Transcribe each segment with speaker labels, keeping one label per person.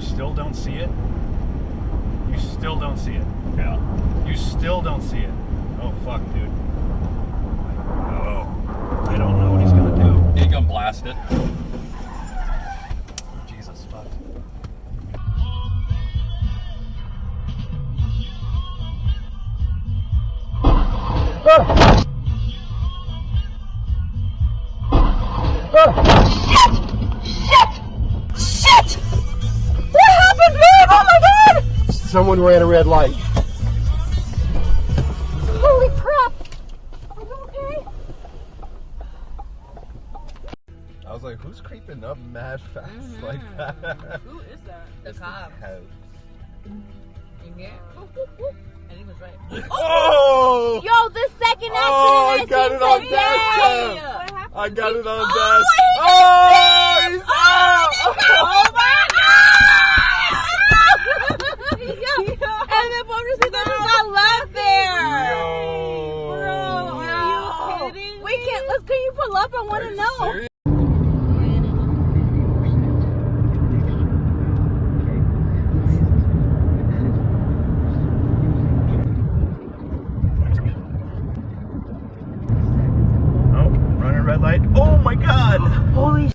Speaker 1: still don't see it? You still don't see it?
Speaker 2: Yeah.
Speaker 1: You still don't see it? Oh, fuck, dude. Oh, I don't know what he's gonna do.
Speaker 2: He gonna blast it.
Speaker 1: Jesus, fuck.
Speaker 3: Shit! What happened, babe? Oh my god!
Speaker 4: Someone ran a red light.
Speaker 3: Holy crap! Are you okay?
Speaker 4: I was like, who's creeping up mad fast like that?
Speaker 5: Who is that? The cop. Yeah. And he was right.
Speaker 4: Oh!
Speaker 3: Yo, the second accident
Speaker 4: Oh, I got it on dashcam.
Speaker 5: What happened?
Speaker 4: I got it on
Speaker 3: Oh,
Speaker 4: dash.
Speaker 3: he
Speaker 4: Oh, he's out!
Speaker 3: Oh my god! And the bonus is that just got left there.
Speaker 4: Yo.
Speaker 3: Bro, are you kidding? We can't. Can you pull up? I want to know.
Speaker 4: Serious?
Speaker 1: Oh, running red light. Oh my god!
Speaker 3: Holy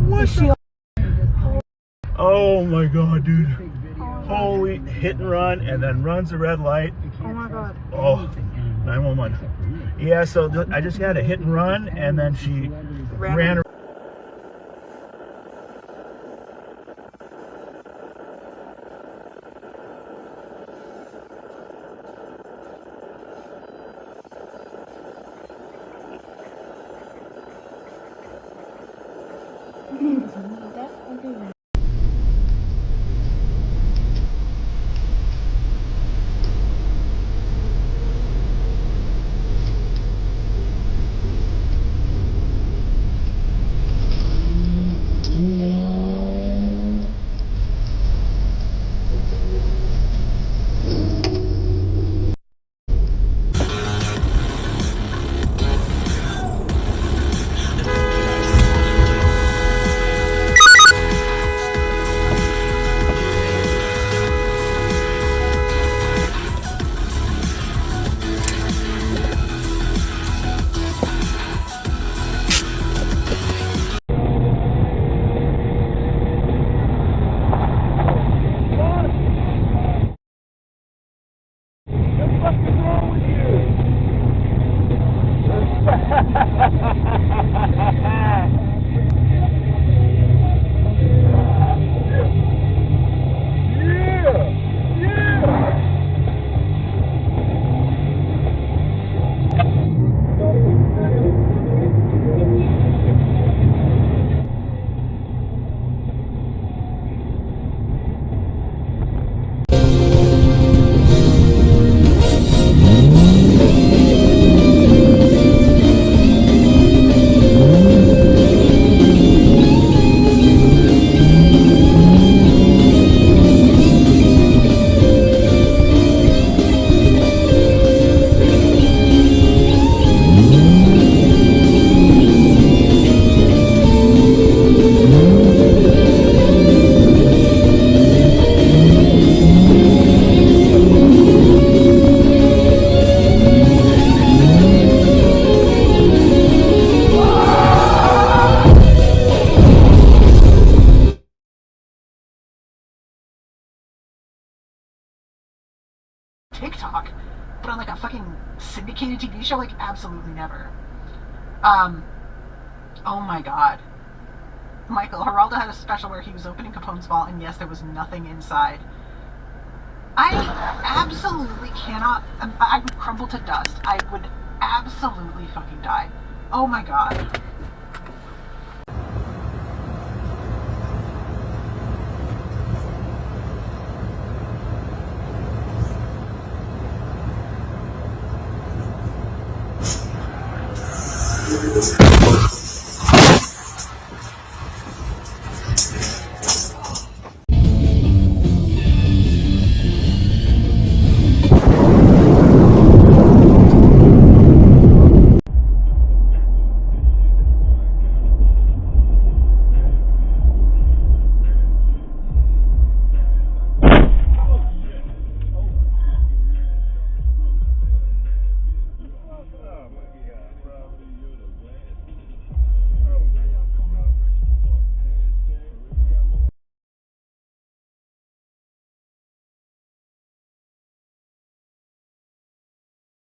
Speaker 1: What
Speaker 3: shit.
Speaker 1: the? Oh my god, dude. Holy hit and run, and then runs a red light.
Speaker 3: Oh my god.
Speaker 1: Oh, 911. Yeah, so I just had a hit and run, and then she ran.
Speaker 6: TikTok, but on like a fucking syndicated TV show, like absolutely never. Oh my god. Michael, Geraldo had a special where he was opening Capone's vault, and yes, there was nothing inside. I absolutely cannot, I would crumble to dust. I would absolutely fucking die. Oh my god.